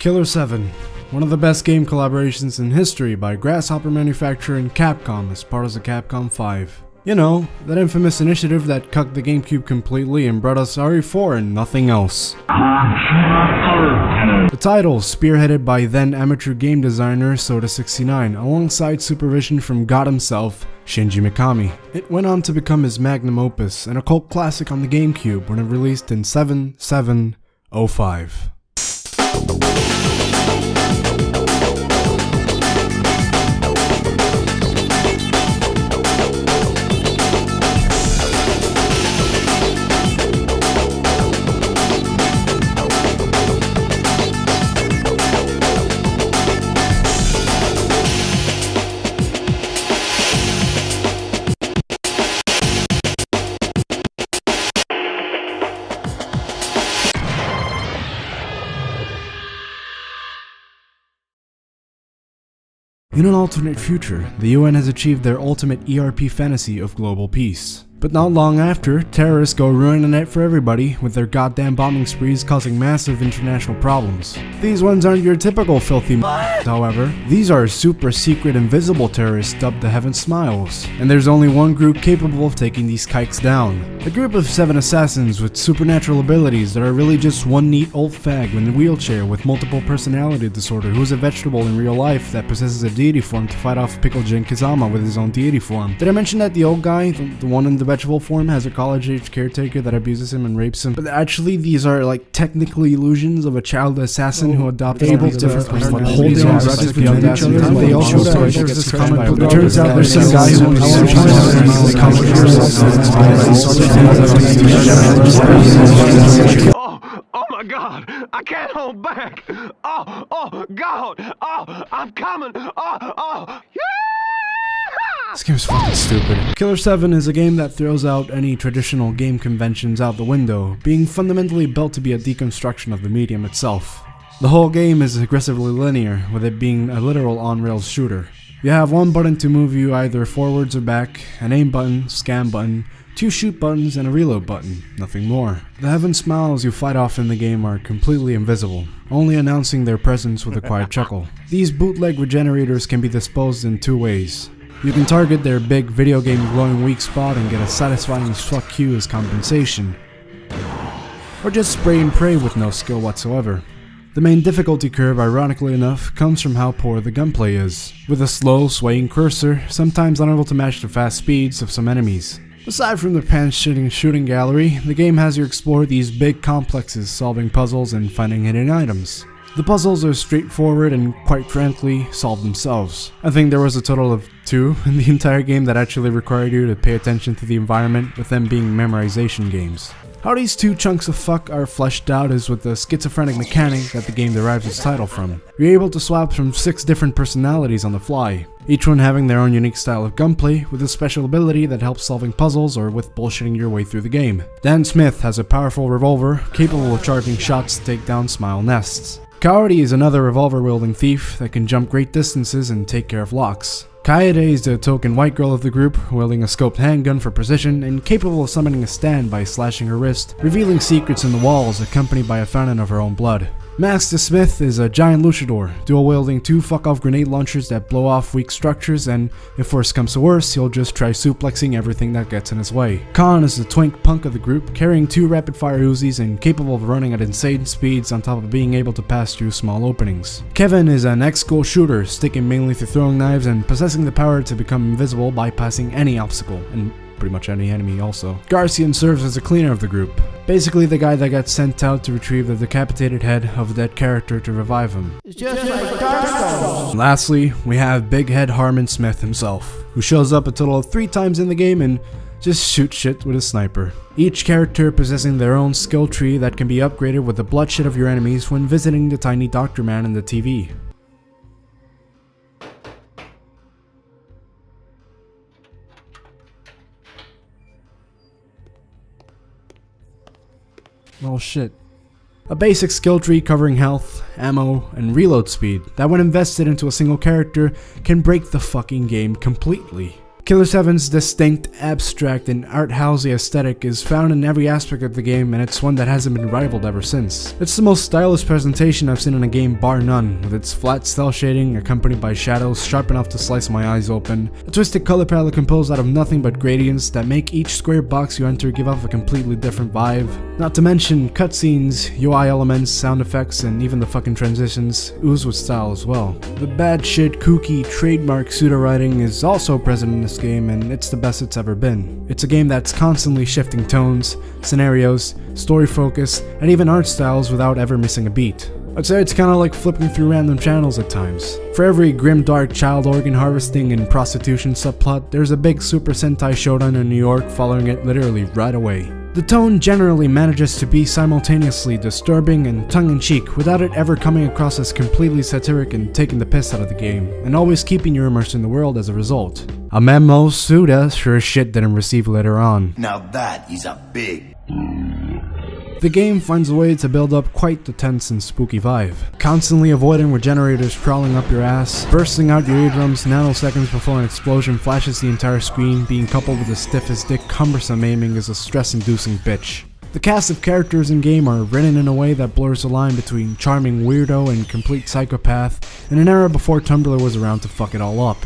Killer7, one of the best game collaborations in history by Grasshopper Manufacturer and Capcom as part of the Capcom 5. You know, that infamous initiative that cucked the GameCube completely and brought us RE4 and nothing else. The title, spearheaded by then amateur game designer Soda69, alongside supervision from God himself, Shinji Mikami. It went on to become his magnum opus and a cult classic on the GameCube when it released in 7/7/05. In an alternate future, the UN has achieved their ultimate ERP fantasy of global peace. But not long after, terrorists go ruin the net for everybody with their goddamn bombing sprees causing massive international problems. These ones aren't your typical filthy however. These are super secret invisible terrorists dubbed the Heaven Smiles, and there's only one group capable of taking these kikes down. A group of 7 assassins with supernatural abilities that are really just one neat old fag in a wheelchair with multiple personality disorder who's a vegetable in real life that possesses a deity form to fight off Pickle Jin Kazama with his own deity form. Did I mention that the old guy, the one in the vegetable form, has a college-age caretaker that abuses him and rapes him? But actually, these are like technically illusions of a child assassin who adopted all these different personalities, holding on grudges between each other. They all show that there's a common. It turns out there's some guy who Oh my God! I can't hold back! Oh God! I'm coming! Yeah! This game's fucking stupid. Killer7 is a game that throws out any traditional game conventions out the window, being fundamentally built to be a deconstruction of the medium itself. The whole game is aggressively linear, with it being a literal on-rails shooter. You have one button to move you either forwards or back, an aim button, scan button, 2 shoot buttons, and a reload button, nothing more. The Heaven Smiles you fight off in the game are completely invisible, only announcing their presence with a quiet chuckle. These bootleg regenerators can be disposed in 2 ways. You can target their big video game glowing weak spot and get a satisfying fuck you as compensation, or just spray and pray with no skill whatsoever. The main difficulty curve, ironically enough, comes from how poor the gunplay is, with a slow, swaying cursor, sometimes unable to match the fast speeds of some enemies. Aside from the pants-shitting shooting gallery, the game has you explore these big complexes, solving puzzles and finding hidden items. The puzzles are straightforward and, quite frankly, solve themselves. I think there was a total of 2 in the entire game that actually required you to pay attention to the environment, with them being memorization games. How these 2 chunks of fuck are fleshed out is with the schizophrenic mechanic that the game derives its title from. You're able to swap from 6 different personalities on the fly, each one having their own unique style of gunplay, with a special ability that helps solving puzzles or with bullshitting your way through the game. Dan Smith has a powerful revolver, capable of charging shots to take down smile nests. Coyote is another revolver-wielding thief that can jump great distances and take care of locks. Kaede is the token white girl of the group, wielding a scoped handgun for precision and capable of summoning a stand by slashing her wrist, revealing secrets in the walls accompanied by a fountain of her own blood. Max the Smith is a giant luchador, dual-wielding 2 fuck-off grenade launchers that blow off weak structures, and if worse comes to worse, he'll just try suplexing everything that gets in his way. Khan is the twink punk of the group, carrying 2 rapid-fire Uzis and capable of running at insane speeds on top of being able to pass through small openings. Kevin is an ex-school shooter, sticking mainly to throwing knives and possessing the power to become invisible, bypassing any obstacle, and pretty much any enemy also. Garcian serves as a cleaner of the group, basically the guy that got sent out to retrieve the decapitated head of a dead character to revive him. It's just like Dark Souls. Lastly, we have Big Head Harmon Smith himself, who shows up a total of 3 times in the game and just shoots shit with a sniper. Each character possessing their own skill tree that can be upgraded with the bloodshed of your enemies when visiting the tiny Doctor Man in the TV. Well, shit. A basic skill tree covering health, ammo, and reload speed that when invested into a single character can break the fucking game completely. Killer7's distinct, abstract, and art-housey aesthetic is found in every aspect of the game, and it's one that hasn't been rivaled ever since. It's the most stylish presentation I've seen in a game bar none, with its flat cell shading accompanied by shadows sharp enough to slice my eyes open, a twisted color palette composed out of nothing but gradients that make each square box you enter give off a completely different vibe. Not to mention cutscenes, UI elements, sound effects, and even the fucking transitions ooze with style as well. The bad shit, kooky, trademark pseudo-writing is also present in this game, and it's the best it's ever been. It's a game that's constantly shifting tones, scenarios, story focus, and even art styles without ever missing a beat. I'd say it's kinda like flipping through random channels at times. For every grimdark child organ harvesting and prostitution subplot, there's a big Super Sentai showdown in New York following it literally right away. The tone generally manages to be simultaneously disturbing and tongue-in-cheek without it ever coming across as completely satiric and taking the piss out of the game, and always keeping you immersed in the world as a result. A memo Suda sure as shit didn't receive later on. Now that is a big... The game finds a way to build up quite the tense and spooky vibe, constantly avoiding regenerators crawling up your ass, bursting out your eardrums nanoseconds before an explosion flashes the entire screen, being coupled with the stiffest dick cumbersome aiming is a stress-inducing bitch. The cast of characters in game are written in a way that blurs the line between charming weirdo and complete psychopath in an era before Tumblr was around to fuck it all up.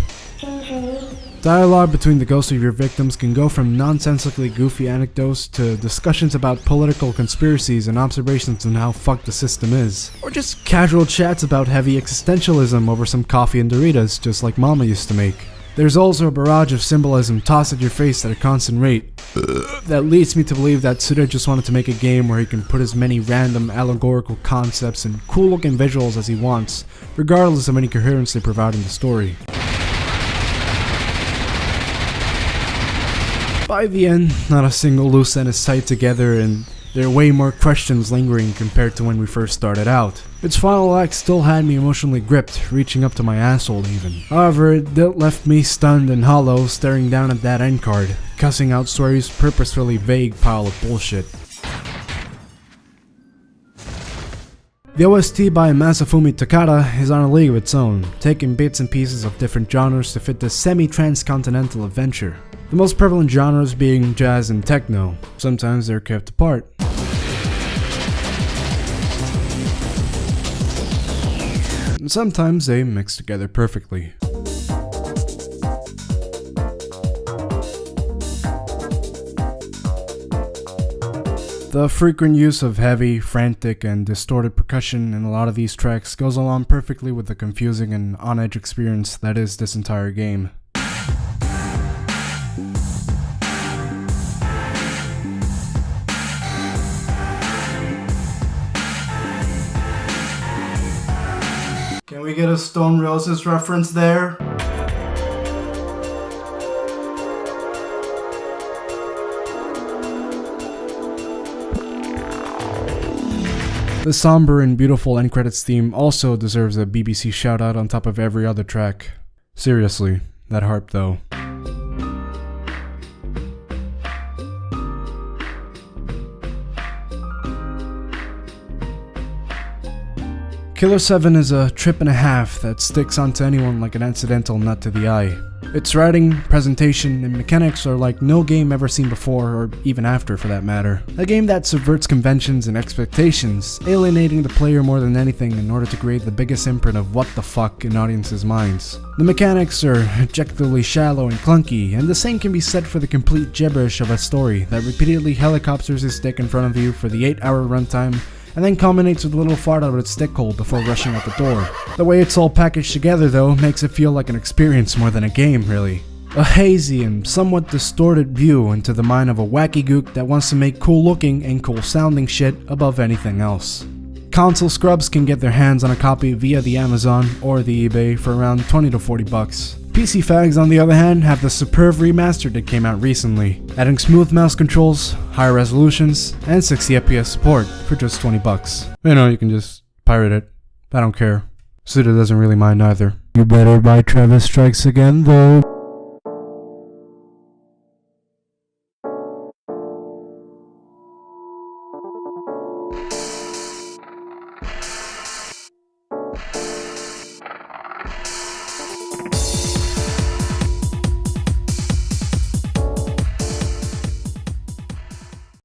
Dialogue between the ghosts of your victims can go from nonsensically goofy anecdotes to discussions about political conspiracies and observations on how fucked the system is, or just casual chats about heavy existentialism over some coffee and Doritos just like Mama used to make. There's also a barrage of symbolism tossed at your face at a constant rate that leads me to believe that Suda just wanted to make a game where he can put as many random allegorical concepts and cool looking visuals as he wants, regardless of any coherence they provide in the story. By the end, not a single loose end is tied together, and there are way more questions lingering compared to when we first started out. Its final act still had me emotionally gripped, reaching up to my asshole even. However, it left me stunned and hollow, staring down at that end card, cussing out Swery's purposefully vague pile of bullshit. The OST by Masafumi Takada is on a league of its own, taking bits and pieces of different genres to fit the semi-transcontinental adventure. The most prevalent genres being jazz and techno. Sometimes they're kept apart. And sometimes they mix together perfectly. The frequent use of heavy, frantic, and distorted percussion in a lot of these tracks goes along perfectly with the confusing and on-edge experience that is this entire game. Can we get a Stone Roses reference there? The somber and beautiful end credits theme also deserves a BBC shoutout on top of every other track. Seriously, that harp though. Killer7 is a trip and a half that sticks onto anyone like an accidental nut to the eye. Its writing, presentation, and mechanics are like no game ever seen before, or even after for that matter. A game that subverts conventions and expectations, alienating the player more than anything in order to create the biggest imprint of what the fuck in audiences' minds. The mechanics are objectively shallow and clunky, and the same can be said for the complete gibberish of a story that repeatedly helicopters its dick in front of you for the 8-hour runtime, and then culminates with a little fart out of its dick hole before rushing out the door. The way it's all packaged together though makes it feel like an experience more than a game really. A hazy and somewhat distorted view into the mind of a wacky gook that wants to make cool looking and cool sounding shit above anything else. Console scrubs can get their hands on a copy via the Amazon or the eBay for around 20 to 40 bucks. PC fags on the other hand have the superb remaster that came out recently, adding smooth mouse controls, higher resolutions, and 60 FPS support for just 20 bucks. You know, you can just pirate it. I don't care. Suda doesn't really mind either. You better buy Travis Strikes Again though.